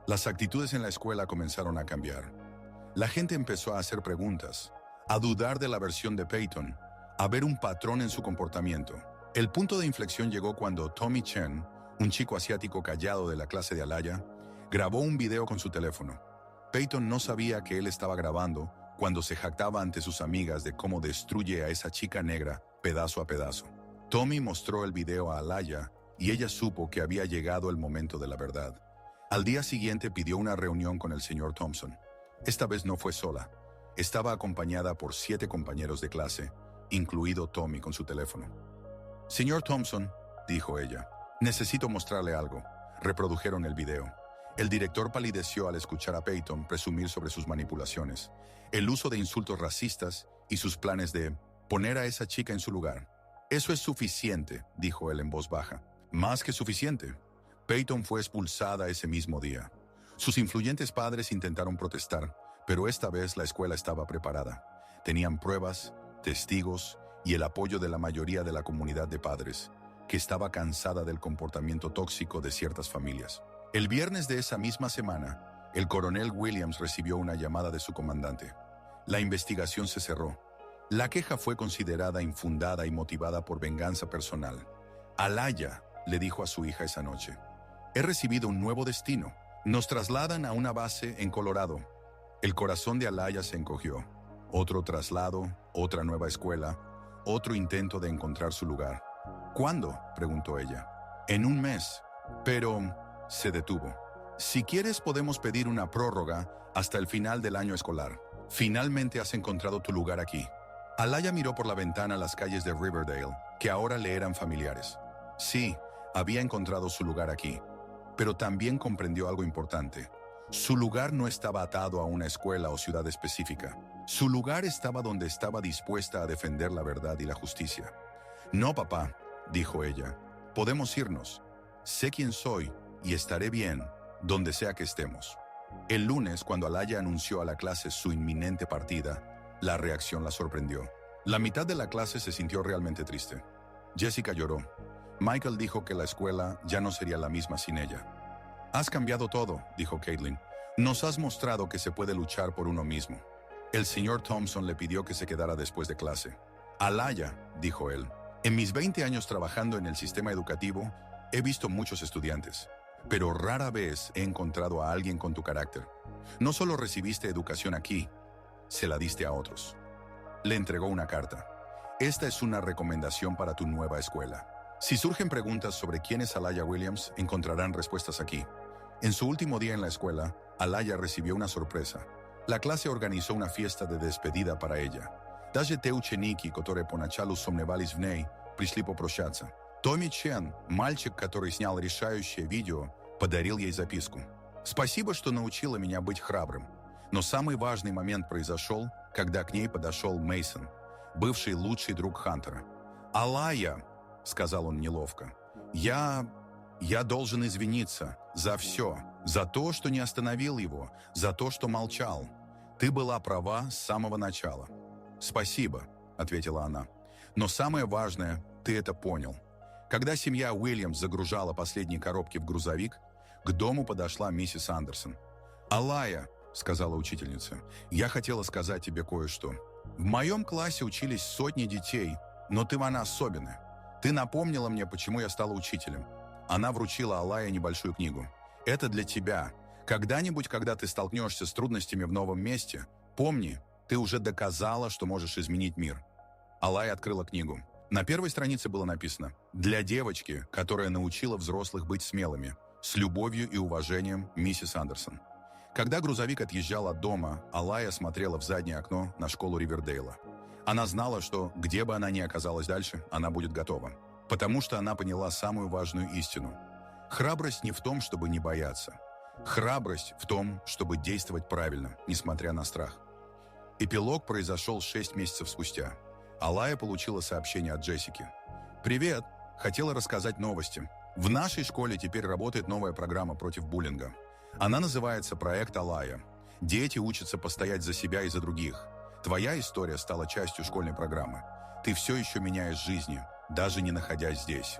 las actitudes en la escuela comenzaron a cambiar. La gente empezó a hacer preguntas, a dudar de la versión de Peyton, a ver un patrón en su comportamiento. El punto de inflexión llegó cuando Tommy Chen, un chico asiático callado de la clase de Alaya, grabó un video con su teléfono. Peyton no sabía que él estaba grabando cuando se jactaba ante sus amigas de cómo destruye a esa chica negra pedazo a pedazo. Tommy mostró el video a Alaya y ella supo que había llegado el momento de la verdad. Al día siguiente pidió una reunión con el señor Thompson. Esta vez no fue sola. Estaba acompañada por 7 compañeros de clase, incluido Tommy con su teléfono. Señor Thompson, dijo ella, necesito mostrarle algo. Reprodujeron el video. El director palideció al escuchar a Peyton presumir sobre sus manipulaciones, el uso de insultos racistas y sus planes de poner a esa chica en su lugar. Eso es suficiente, dijo él en voz baja. Más que suficiente. Peyton fue expulsada ese mismo día. Sus influyentes padres intentaron protestar, pero esta vez la escuela estaba preparada. Tenían pruebas, testigos y el apoyo de la mayoría de la comunidad de padres, que estaba cansada del comportamiento tóxico de ciertas familias. El viernes de esa misma semana, el coronel Williams recibió una llamada de su comandante. La investigación se cerró. La queja fue considerada infundada y motivada por venganza personal. Alaya le dijo a su hija esa noche: he recibido un nuevo destino. Nos trasladan a una base en Colorado. El corazón de Alaya se encogió. Otro traslado, otra nueva escuela, otro intento de encontrar su lugar. ¿Cuándo?, preguntó ella. En un mes. Pero se detuvo. Si quieres podemos pedir una prórroga hasta el final del año escolar. Finalmente has encontrado tu lugar aquí. Alaya miró por la ventana las calles de Riverdale, que ahora le eran familiares. Sí, había encontrado su lugar aquí. Pero también comprendió algo importante. Su lugar no estaba atado a una escuela o ciudad específica. Su lugar estaba donde estaba dispuesta a defender la verdad y la justicia. «No, papá», dijo ella, «podemos irnos. Sé quién soy y estaré bien donde sea que estemos». El lunes, cuando Alaya anunció a la clase su inminente partida, la reacción la sorprendió. La mitad de la clase se sintió realmente triste. Jessica lloró. Michael dijo que la escuela ya no sería la misma sin ella. «Has cambiado todo», dijo Caitlin. «Nos has mostrado que se puede luchar por uno mismo». El señor Thompson le pidió que se quedara después de clase. «Alaya», dijo él, «en mis 20 años trabajando en el sistema educativo, he visto muchos estudiantes, pero rara vez he encontrado a alguien con tu carácter. No solo recibiste educación aquí, se la diste a otros». Le entregó una carta. «Esta es una recomendación para tu nueva escuela. Si surgen preguntas sobre quién es Alaya Williams, encontrarán respuestas aquí». En su último día en la escuela, Alaya recibió una sorpresa. La clase organizó una fiesta de despedida para ella. «Даже те ученики, которые поначалу сомневались в ней, пришли попрощаться. Томми Чен, мальчик, который снял решающее видео, подарил ей записку. Спасибо, что научила меня быть храбрым. Но самый важный момент произошел, когда к ней подошел Мейсон, бывший лучший друг Хантера. «Алая», — сказал он неловко, — «я должен извиниться за все, за то, что не остановил его, за то, что молчал. Ты была права с самого начала». «Спасибо», — ответила она. «Но самое важное, ты это понял». Когда семья Уильямс загружала последние коробки в грузовик, к дому подошла миссис Андерсон. «Алая», — сказала учительница, — «я хотела сказать тебе кое-что. В моем классе учились сотни детей, но ты она особенная. Ты напомнила мне, почему я стала учителем». Она вручила Алае небольшую книгу. «Это для тебя. Когда-нибудь, когда ты столкнешься с трудностями в новом месте, помни, ты уже доказала, что можешь изменить мир». Алая открыла книгу. На первой странице было написано: «Для девочки, которая научила взрослых быть смелыми. С любовью и уважением, миссис Андерсон». Когда грузовик отъезжал от дома, Алая смотрела в заднее окно на школу Ривердейла. Она знала, что, где бы она ни оказалась дальше, она будет готова. Потому что она поняла самую важную истину. Храбрость не в том, чтобы не бояться. Храбрость в том, чтобы действовать правильно, несмотря на страх. Эпилог произошел 6 месяцев спустя. Алая получила сообщение от Джессики. «Привет! Хотела рассказать новости. В нашей школе теперь работает новая программа против буллинга. Она называется «Проект Алая». Дети учатся постоять за себя и за других. Твоя история стала частью школьной программы. Ты все еще меняешь жизни, даже не находясь здесь».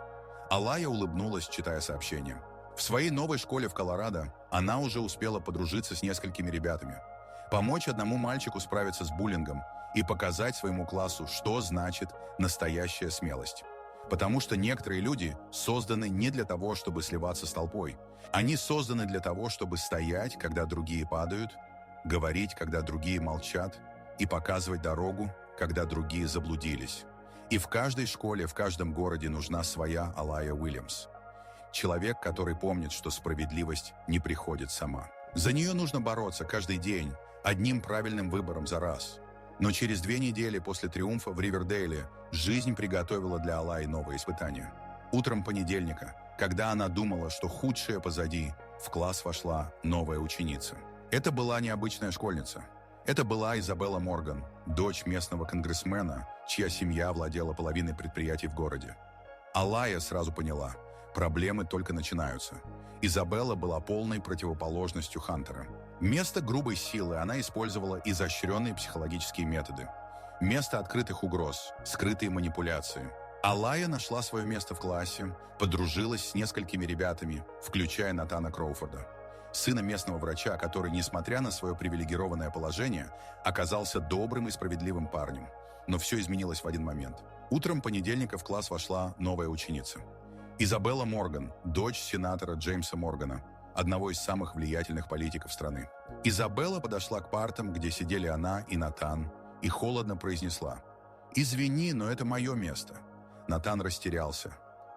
Алая улыбнулась, читая сообщение. В своей новой школе в Колорадо она уже успела подружиться с несколькими ребятами, помочь одному мальчику справиться с буллингом и показать своему классу, что значит настоящая смелость. Потому что некоторые люди созданы не для того, чтобы сливаться с толпой. Они созданы для того, чтобы стоять, когда другие падают, говорить, когда другие молчат, и показывать дорогу, когда другие заблудились. И в каждой школе, в каждом городе нужна своя Алая Уильямс. Человек, который помнит, что справедливость не приходит сама. За нее нужно бороться каждый день, одним правильным выбором за раз. Но через 2 недели после триумфа в Ривердейле жизнь приготовила для Алаи новые испытания. Утром понедельника, когда она думала, что худшее позади, в класс вошла новая ученица. Это была необычная школьница. Это была Изабелла Морган, дочь местного конгрессмена, чья семья владела половиной предприятий в городе. Алая сразу поняла, проблемы только начинаются. Изабелла была полной противоположностью Хантера. Вместо грубой силы она использовала изощренные психологические методы. Вместо открытых угроз, скрытые манипуляции. Алая нашла свое место в классе, подружилась с несколькими ребятами, включая Натана Кроуфорда, сына местного врача, который, несмотря на свое привилегированное положение, оказался добрым и справедливым парнем. Но все изменилось в один момент. Утром понедельника в класс вошла новая ученица. Изабелла Морган, дочь сенатора Джеймса Моргана, одного из самых влиятельных политиков страны. Изабелла подошла к партам, где сидели она и Натан, и холодно произнесла: «Извини, но это мое место». Натан растерялся.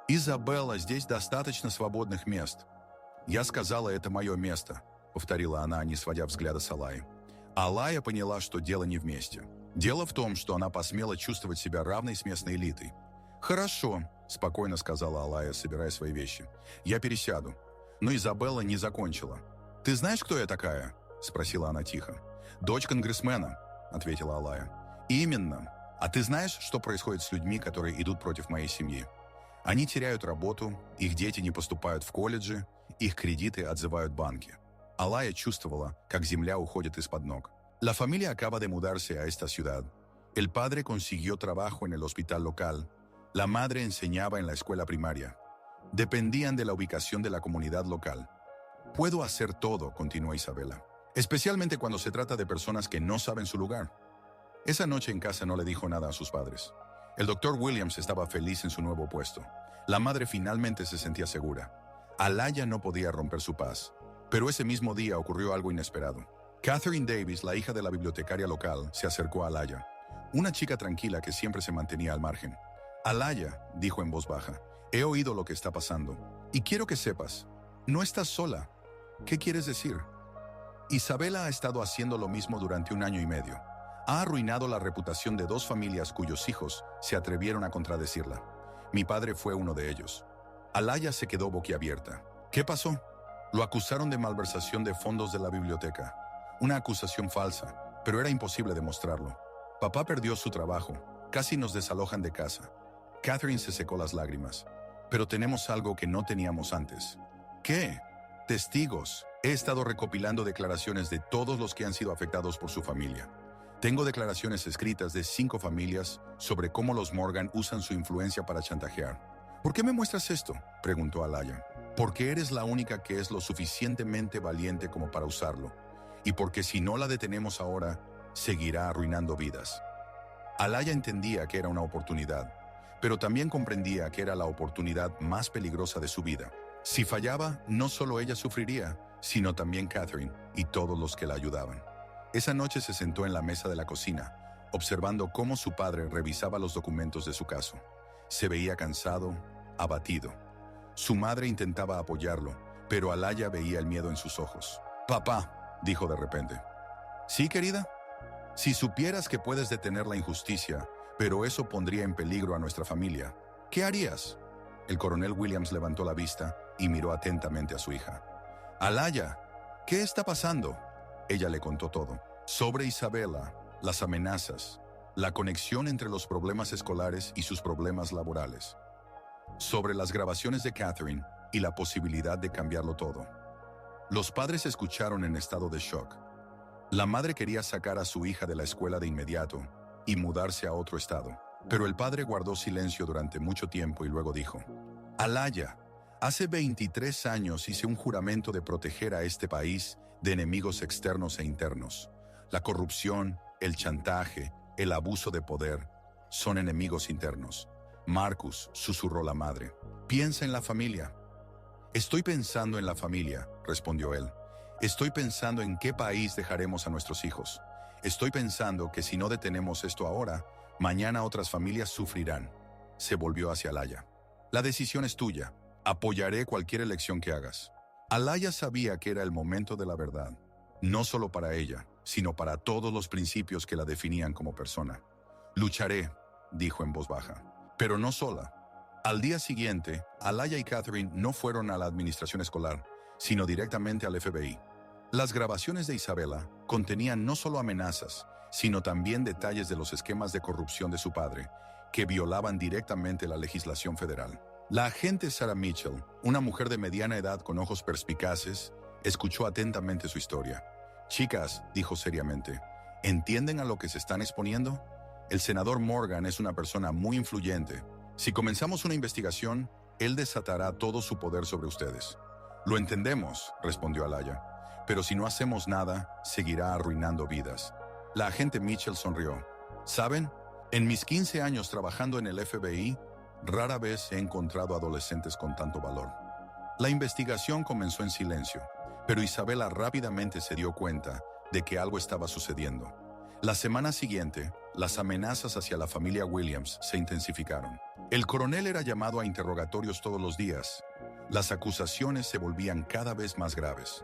«Изабелла, здесь достаточно свободных мест». «Я сказала, это мое место», — повторила она, не сводя взгляда с Алаи. Алая поняла, что дело не вместе. Дело в том, что она посмела чувствовать себя равной с местной элитой. «Хорошо», — спокойно сказала Алая, собирая свои вещи. «Я пересяду». Но Изабелла не закончила. «Ты знаешь, кто я такая?» — спросила она тихо. «Дочь конгрессмена», — ответила Алая. «Именно», — А ты знаешь, что происходит с людьми, которые идут против моей семьи? Они теряют работу, их дети не поступают в колледжи, их кредиты отзывают банки. Alaya чувствовала, как земля уходит из-под ног. La familia acaba de mudarse a esta ciudad. El padre consiguió trabajo en el hospital local. La madre enseñaba en la escuela primaria. Dependían de la ubicación de la comunidad local. Puedo hacer todo, continuó Isabela, especialmente cuando se trata de personas que no saben su lugar. Esa noche en casa no le dijo nada a sus padres. El doctor Williams estaba feliz en su nuevo puesto. La madre finalmente se sentía segura. Alaya no podía romper su paz. Pero ese mismo día ocurrió algo inesperado. Catherine Davis, la hija de la bibliotecaria local, se acercó a Alaya, una chica tranquila que siempre se mantenía al margen. Alaya, dijo en voz baja, he oído lo que está pasando. Y quiero que sepas, no estás sola. ¿Qué quieres decir? Isabela ha estado haciendo lo mismo durante 1 año y medio. Ha arruinado la reputación de 2 familias cuyos hijos se atrevieron a contradecirla. Mi padre fue uno de ellos. Alaya se quedó boquiabierta. ¿Qué pasó? Lo acusaron de malversación de fondos de la biblioteca. Una acusación falsa, pero era imposible demostrarlo. Papá perdió su trabajo. Casi nos desalojan de casa. Catherine se secó las lágrimas. Pero tenemos algo que no teníamos antes. ¿Qué? Testigos. He estado recopilando declaraciones de todos los que han sido afectados por su familia. Tengo declaraciones escritas de 5 familias sobre cómo los Morgan usan su influencia para chantajear. ¿Por qué me muestras esto?, preguntó Alaya. Porque eres la única que es lo suficientemente valiente como para usarlo. Y porque si no la detenemos ahora, seguirá arruinando vidas. Alaya entendía que era una oportunidad, pero también comprendía que era la oportunidad más peligrosa de su vida. Si fallaba, no solo ella sufriría, sino también Catherine y todos los que la ayudaban. Esa noche se sentó en la mesa de la cocina, observando cómo su padre revisaba los documentos de su caso. Se veía cansado, abatido. Su madre intentaba apoyarlo, pero Alaya veía el miedo en sus ojos. «Papá», dijo de repente. «¿Sí, querida? Si supieras que puedes detener la injusticia, pero eso pondría en peligro a nuestra familia, ¿qué harías?» El coronel Williams levantó la vista y miró atentamente a su hija. «Alaya, ¿qué está pasando?». Ella le contó todo. Sobre Isabela, las amenazas, la conexión entre los problemas escolares y sus problemas laborales. Sobre las grabaciones de Catherine y la posibilidad de cambiarlo todo. Los padres escucharon en estado de shock. La madre quería sacar a su hija de la escuela de inmediato y mudarse a otro estado. Pero el padre guardó silencio durante mucho tiempo y luego dijo: «Alaya, hace 23 años hice un juramento de proteger a este país de enemigos externos e internos. La corrupción, el chantaje, el abuso de poder son enemigos internos». «Marcus», susurró la madre, «piensa en la familia». «Estoy pensando en la familia», respondió él. «Estoy pensando en qué país dejaremos a nuestros hijos. Estoy pensando que si no detenemos esto ahora, mañana otras familias sufrirán». Se volvió hacia Alaya. «La decisión es tuya. Apoyaré cualquier elección que hagas». Alaya sabía que era el momento de la verdad, no solo para ella, sino para todos los principios que la definían como persona. «Lucharé», dijo en voz baja, «pero no sola». Al día siguiente, Alaya y Catherine no fueron a la administración escolar, sino directamente al FBI. Las grabaciones de Isabela contenían no solo amenazas, sino también detalles de los esquemas de corrupción de su padre, que violaban directamente la legislación federal. La agente Sarah Mitchell, una mujer de mediana edad con ojos perspicaces, escuchó atentamente su historia. «Chicas», dijo seriamente, «¿entienden a lo que se están exponiendo? El senador Morgan es una persona muy influyente. Si comenzamos una investigación, él desatará todo su poder sobre ustedes». «Lo entendemos», respondió Alaya, «pero si no hacemos nada, seguirá arruinando vidas». La agente Mitchell sonrió. «¿Saben? En mis 15 años trabajando en el FBI, rara vez he encontrado adolescentes con tanto valor». La investigación comenzó en silencio, pero Isabela rápidamente se dio cuenta de que algo estaba sucediendo. La semana siguiente, las amenazas hacia la familia Williams se intensificaron. El coronel era llamado a interrogatorios todos los días. Las acusaciones se volvían cada vez más graves.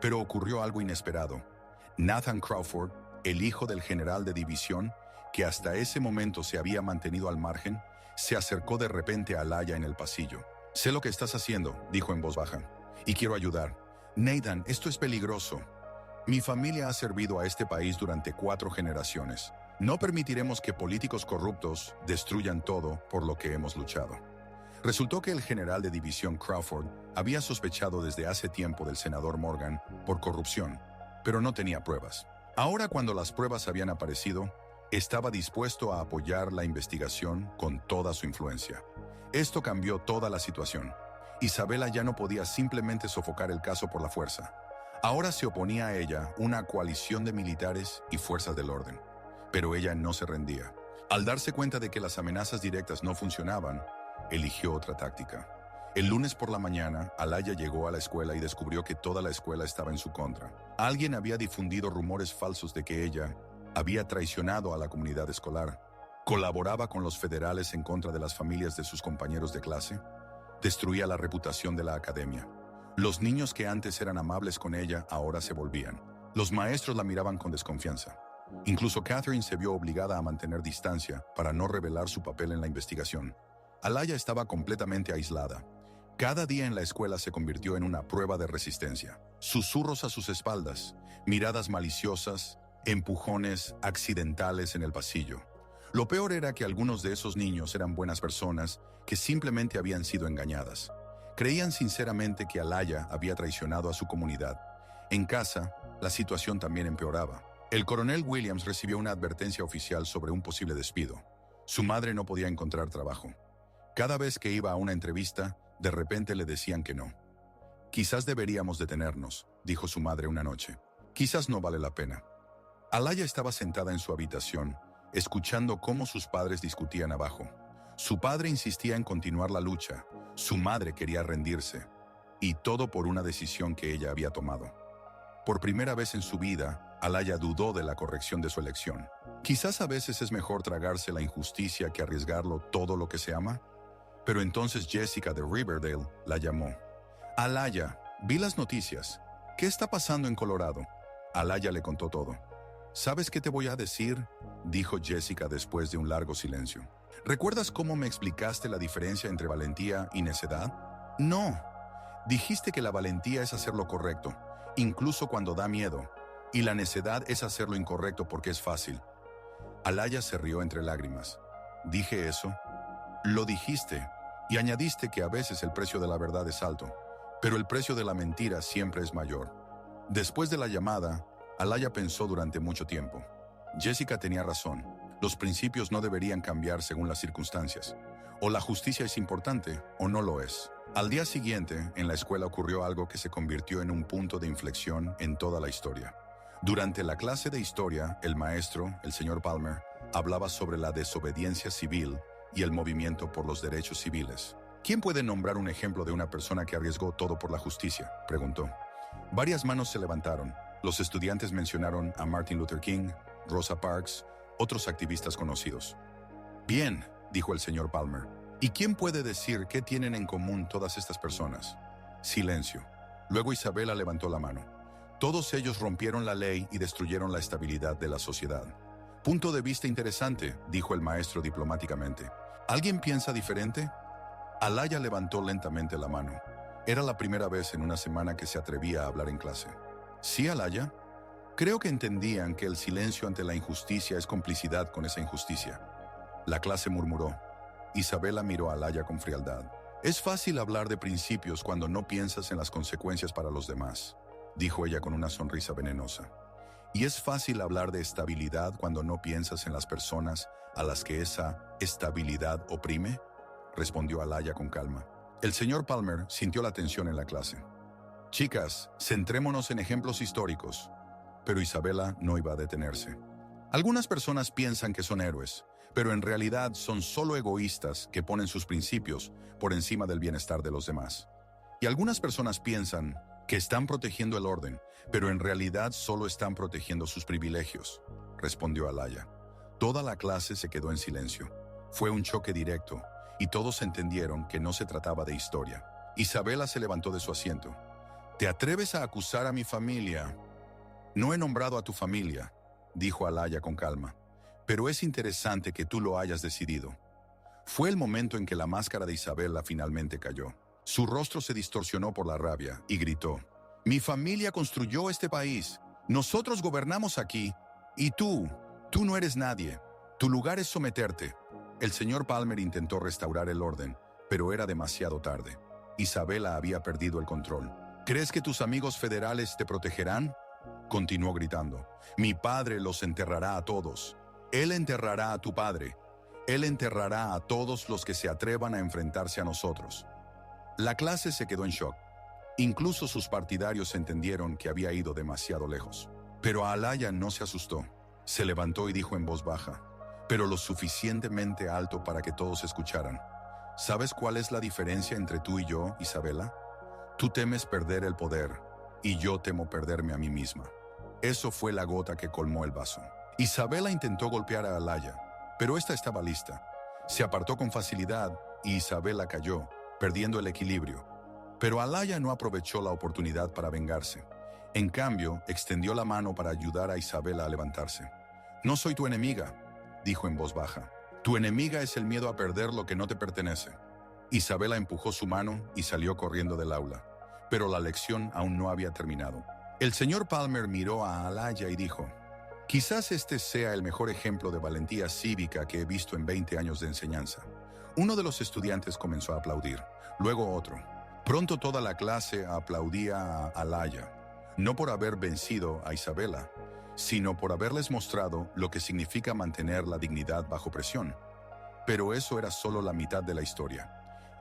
Pero ocurrió algo inesperado. Nathan Crawford, el hijo del general de división, que hasta ese momento se había mantenido al margen, se acercó de repente a Alaya en el pasillo. «Sé lo que estás haciendo», dijo en voz baja, «y quiero ayudar. Nathan, esto es peligroso. Mi familia ha servido a este país durante 4 generaciones. No permitiremos que políticos corruptos destruyan todo por lo que hemos luchado. Resultó que el general de división Crawford había sospechado desde hace tiempo del senador Morgan por corrupción, pero no tenía pruebas. Ahora, cuando las pruebas habían aparecido, estaba dispuesto a apoyar la investigación con toda su influencia. Esto cambió toda la situación. Isabela ya no podía simplemente sofocar el caso por la fuerza. Ahora se oponía a ella una coalición de militares y fuerzas del orden. Pero ella no se rendía. Al darse cuenta de que las amenazas directas no funcionaban, eligió otra táctica. El lunes por la mañana, Alaya llegó a la escuela y descubrió que toda la escuela estaba en su contra. Alguien había difundido rumores falsos de que ella había traicionado a la comunidad escolar, colaboraba con los federales en contra de las familias de sus compañeros de clase, destruía la reputación de la academia. Los niños que antes eran amables con ella ahora se volvían. Los maestros la miraban con desconfianza. Incluso Catherine se vio obligada a mantener distancia para no revelar su papel en la investigación. Alaya estaba completamente aislada. Cada día en la escuela se convirtió en una prueba de resistencia. Susurros a sus espaldas, miradas maliciosas, empujones accidentales en el pasillo. Lo peor era que algunos de esos niños eran buenas personas que simplemente habían sido engañadas. Creían sinceramente que Alaya había traicionado a su comunidad. En casa, la situación también empeoraba. El coronel Williams recibió una advertencia oficial sobre un posible despido. Su madre no podía encontrar trabajo. Cada vez que iba a una entrevista, de repente le decían que no. Quizás deberíamos detenernos, dijo su madre una noche. Quizás no vale la pena. Alaya estaba sentada en su habitación, escuchando cómo sus padres discutían abajo. Su padre insistía en continuar la lucha, su madre quería rendirse, y todo por una decisión que ella había tomado. Por primera vez en su vida, Alaya dudó de la corrección de su elección. Quizás a veces es mejor tragarse la injusticia que arriesgarlo todo lo que se ama. Pero entonces Jessica de Riverdale la llamó. Alaya, vi las noticias. ¿Qué está pasando en Colorado? Alaya le contó todo. ¿Sabes qué te voy a decir?, dijo Jessica después de un largo silencio. ¿Recuerdas cómo me explicaste la diferencia entre valentía y necedad? No. Dijiste que la valentía es hacer lo correcto, incluso cuando da miedo, y la necedad es hacer lo incorrecto porque es fácil. Alaya se rió entre lágrimas. ¿Dije eso? Lo dijiste, y añadiste que a veces el precio de la verdad es alto, pero el precio de la mentira siempre es mayor. Después de la llamada, Alaya pensó durante mucho tiempo. Jessica tenía razón. Los principios no deberían cambiar según las circunstancias. O la justicia es importante o no lo es. Al día siguiente, en la escuela ocurrió algo que se convirtió en un punto de inflexión en toda la historia. Durante la clase de historia, el maestro, el señor Palmer, hablaba sobre la desobediencia civil y el movimiento por los derechos civiles. ¿Quién puede nombrar un ejemplo de una persona que arriesgó todo por la justicia?, preguntó. Varias manos se levantaron. Los estudiantes mencionaron a Martin Luther King, Rosa Parks, otros activistas conocidos. Bien, dijo el señor Palmer. ¿Y quién puede decir qué tienen en común todas estas personas? Silencio. Luego Isabela levantó la mano. Todos ellos rompieron la ley y destruyeron la estabilidad de la sociedad. Punto de vista interesante, dijo el maestro diplomáticamente. ¿Alguien piensa diferente? Alaya levantó lentamente la mano. Era la primera vez en una semana que se atrevía a hablar en clase. ¿Sí, Alaya? Creo que entendían que el silencio ante la injusticia es complicidad con esa injusticia. La clase murmuró. Isabela miró a Alaya con frialdad. Es fácil hablar de principios cuando no piensas en las consecuencias para los demás, dijo ella con una sonrisa venenosa. Y es fácil hablar de estabilidad cuando no piensas en las personas a las que esa estabilidad oprime, respondió Alaya con calma. El señor Palmer sintió la tensión en la clase. Chicas, centrémonos en ejemplos históricos. Pero Isabela no iba a detenerse. Algunas personas piensan que son héroes, pero en realidad son solo egoístas que ponen sus principios por encima del bienestar de los demás. Y algunas personas piensan que están protegiendo el orden, pero en realidad solo están protegiendo sus privilegios, respondió Alaya. Toda la clase se quedó en silencio. Fue un choque directo, y todos entendieron que no se trataba de historia. Isabela se levantó de su asiento. ¿Te atreves a acusar a mi familia? No he nombrado a tu familia, dijo Alaya con calma, pero es interesante que tú lo hayas decidido. Fue el momento en que la máscara de Isabela finalmente cayó. Su rostro se distorsionó por la rabia y gritó. Mi familia construyó este país. Nosotros gobernamos aquí. Y tú Tú no eres nadie. Tu lugar es someterte. El señor Palmer intentó restaurar el orden, pero era demasiado tarde. Isabela había perdido el control. ¿Crees que tus amigos federales te protegerán? Continuó gritando. Mi padre los enterrará a todos. Él enterrará a tu padre. Él enterrará a todos los que se atrevan a enfrentarse a nosotros. La clase se quedó en shock. Incluso sus partidarios entendieron que había ido demasiado lejos. Pero Alaya no se asustó. Se levantó y dijo en voz baja, pero lo suficientemente alto para que todos escucharan. ¿Sabes cuál es la diferencia entre tú y yo, Isabela? Tú temes perder el poder, y yo temo perderme a mí misma. Eso fue la gota que colmó el vaso. Isabela intentó golpear a Alaya, pero esta estaba lista. Se apartó con facilidad y Isabela cayó, perdiendo el equilibrio. Pero Alaya no aprovechó la oportunidad para vengarse. En cambio, extendió la mano para ayudar a Isabela a levantarse. No soy tu enemiga, dijo en voz baja. Tu enemiga es el miedo a perder lo que no te pertenece. Isabela empujó su mano y salió corriendo del aula. Pero la lección aún no había terminado. El señor Palmer miró a Alaya y dijo, quizás este sea el mejor ejemplo de valentía cívica que he visto en 20 años de enseñanza. Uno de los estudiantes comenzó a aplaudir, luego otro. Pronto toda la clase aplaudía a Alaya, no por haber vencido a Isabela, sino por haberles mostrado lo que significa mantener la dignidad bajo presión. Pero eso era solo la mitad de la historia.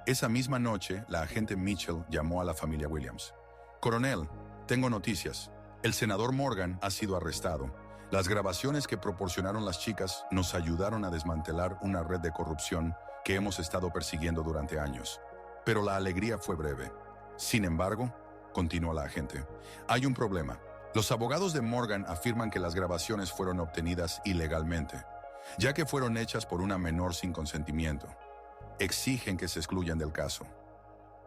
Esa misma noche, la agente Mitchell llamó a la familia Williams. Coronel, tengo noticias. El senador Morgan ha sido arrestado. Las grabaciones que proporcionaron las chicas nos ayudaron a desmantelar una red de corrupción que hemos estado persiguiendo durante años. Pero la alegría fue breve. Sin embargo, continuó la agente, hay un problema. Los abogados de Morgan afirman que las grabaciones fueron obtenidas ilegalmente, ya que fueron hechas por una menor sin consentimiento. Exigen que se excluyan del caso.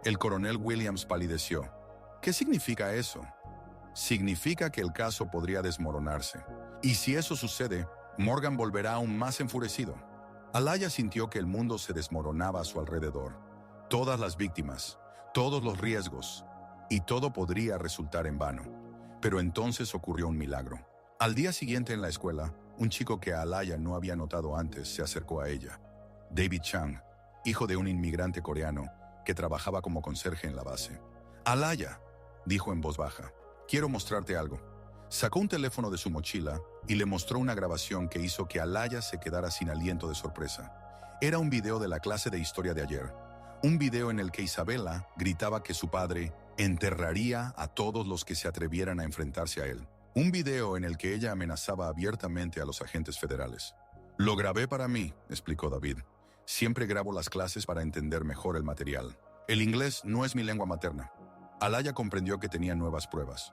El coronel Williams palideció. ¿Qué significa eso? Significa que el caso podría desmoronarse. Y si eso sucede, Morgan volverá aún más enfurecido. Alaya sintió que el mundo se desmoronaba a su alrededor. Todas las víctimas, todos los riesgos, y todo podría resultar en vano. Pero entonces ocurrió un milagro. Al día siguiente en la escuela, un chico que Alaya no había notado antes se acercó a ella. David Chang, hijo de un inmigrante coreano que trabajaba como conserje en la base. Alaya, dijo en voz baja, quiero mostrarte algo. Sacó un teléfono de su mochila y le mostró una grabación que hizo que Alaya se quedara sin aliento de sorpresa. Era un video de la clase de historia de ayer. Un video en el que Isabela gritaba que su padre enterraría a todos los que se atrevieran a enfrentarse a él. Un video en el que ella amenazaba abiertamente a los agentes federales. Lo grabé para mí, explicó David. Siempre grabo las clases para entender mejor el material. El inglés no es mi lengua materna. Alaya comprendió que tenía nuevas pruebas.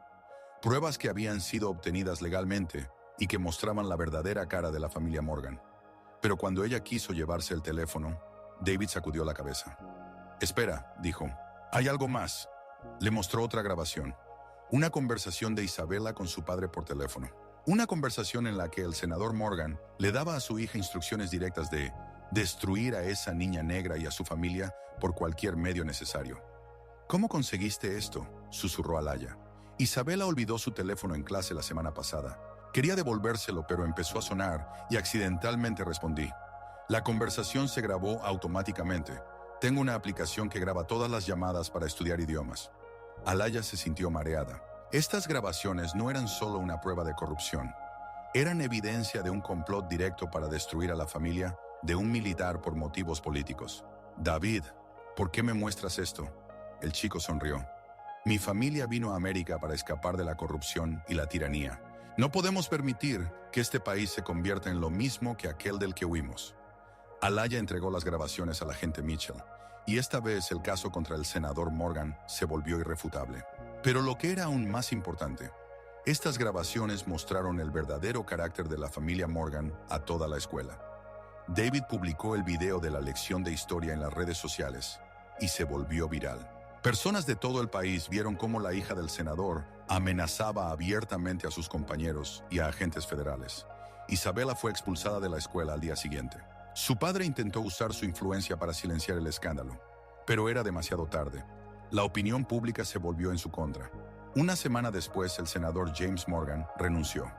Pruebas que habían sido obtenidas legalmente y que mostraban la verdadera cara de la familia Morgan. Pero cuando ella quiso llevarse el teléfono, David sacudió la cabeza. Espera, dijo. Hay algo más. Le mostró otra grabación. Una conversación de Isabela con su padre por teléfono. Una conversación en la que el senador Morgan le daba a su hija instrucciones directas de destruir a esa niña negra y a su familia por cualquier medio necesario. ¿Cómo conseguiste esto?, susurró Alaya. Isabela olvidó su teléfono en clase la semana pasada. Quería devolvérselo, pero empezó a sonar y accidentalmente respondí. La conversación se grabó automáticamente. Tengo una aplicación que graba todas las llamadas para estudiar idiomas. Alaya se sintió mareada. Estas grabaciones no eran solo una prueba de corrupción. Eran evidencia de un complot directo para destruir a la familia de un militar por motivos políticos. David, ¿por qué me muestras esto? El chico sonrió. Mi familia vino a América para escapar de la corrupción y la tiranía. No podemos permitir que este país se convierta en lo mismo que aquel del que huimos. Alaya entregó las grabaciones al agente Mitchell, y esta vez el caso contra el senador Morgan se volvió irrefutable. Pero lo que era aún más importante, estas grabaciones mostraron el verdadero carácter de la familia Morgan a toda la escuela. David publicó el video de la lección de historia en las redes sociales y se volvió viral. Personas de todo el país vieron cómo la hija del senador amenazaba abiertamente a sus compañeros y a agentes federales. Isabela fue expulsada de la escuela al día siguiente. Su padre intentó usar su influencia para silenciar el escándalo, pero era demasiado tarde. La opinión pública se volvió en su contra. Una semana después, el senador James Morgan renunció.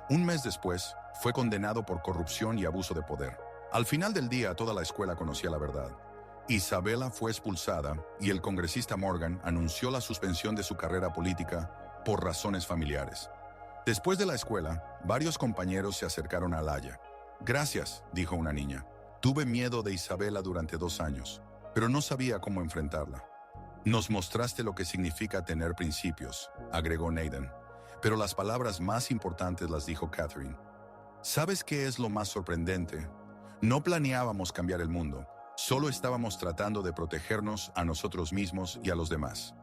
Un mes después, fue condenado por corrupción y abuso de poder. Al final del día, toda la escuela conocía la verdad. Isabela fue expulsada y el congresista Morgan anunció la suspensión de su carrera política por razones familiares. Después de la escuela, varios compañeros se acercaron a Alaya. «Gracias», dijo una niña. «Tuve miedo de Isabela durante 2 años, pero no sabía cómo enfrentarla». «Nos mostraste lo que significa tener principios», agregó Nathan. Pero las palabras más importantes las dijo Catherine. «¿Sabes qué es lo más sorprendente? No planeábamos cambiar el mundo, solo estábamos tratando de protegernos a nosotros mismos y a los demás».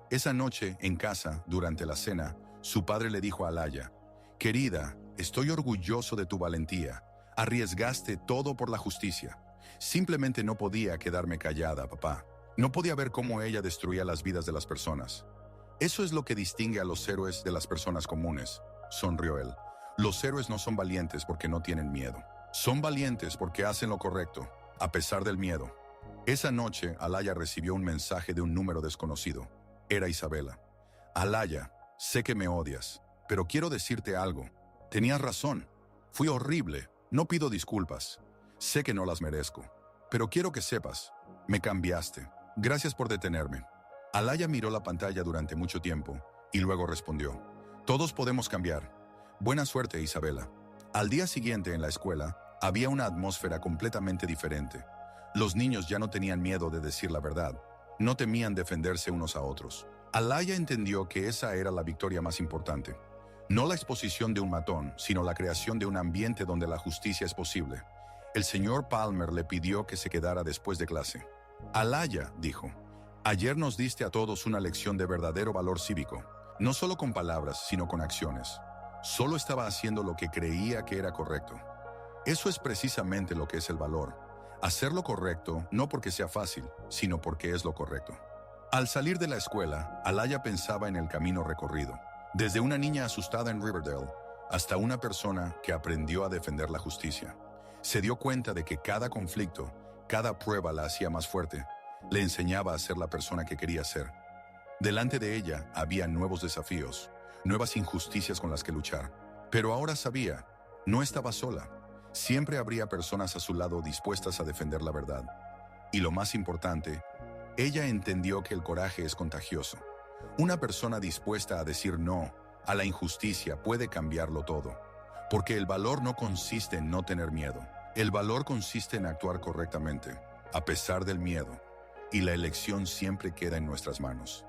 Esa noche, en casa, durante la cena, su padre le dijo a Alaya: «Querida, estoy orgulloso de tu valentía. Arriesgaste todo por la justicia. Simplemente no podía quedarme callada, papá. No podía ver cómo ella destruía las vidas de las personas». «Eso es lo que distingue a los héroes de las personas comunes», sonrió él. «Los héroes no son valientes porque no tienen miedo. Son valientes porque hacen lo correcto, a pesar del miedo». Esa noche, Alaya recibió un mensaje de un número desconocido. Era Isabela. «Alaya, sé que me odias, pero quiero decirte algo. Tenías razón. Fui horrible. No pido disculpas. Sé que no las merezco. Pero quiero que sepas, me cambiaste. Gracias por detenerme». Alaya miró la pantalla durante mucho tiempo y luego respondió: «Todos podemos cambiar. Buena suerte, Isabela». Al día siguiente en la escuela, había una atmósfera completamente diferente. Los niños ya no tenían miedo de decir la verdad. No temían defenderse unos a otros. Alaya entendió que esa era la victoria más importante. No la exposición de un matón, sino la creación de un ambiente donde la justicia es posible. El señor Palmer le pidió que se quedara después de clase. «Alaya», dijo, «ayer nos diste a todos una lección de verdadero valor cívico, no solo con palabras, sino con acciones. Solo estaba haciendo lo que creía que era correcto. Eso es precisamente lo que es el valor. Hacer lo correcto no porque sea fácil, sino porque es lo correcto». Al salir de la escuela, Alaya pensaba en el camino recorrido, desde una niña asustada en Riverdale hasta una persona que aprendió a defender la justicia. Se dio cuenta de que cada conflicto, cada prueba la hacía más fuerte, le enseñaba a ser la persona que quería ser. Delante de ella había nuevos desafíos, nuevas injusticias con las que luchar. Pero ahora sabía, no estaba sola. Siempre habría personas a su lado dispuestas a defender la verdad. Y lo más importante, ella entendió que el coraje es contagioso. Una persona dispuesta a decir no a la injusticia puede cambiarlo todo. Porque el valor no consiste en no tener miedo. El valor consiste en actuar correctamente, a pesar del miedo. Y la elección siempre queda en nuestras manos.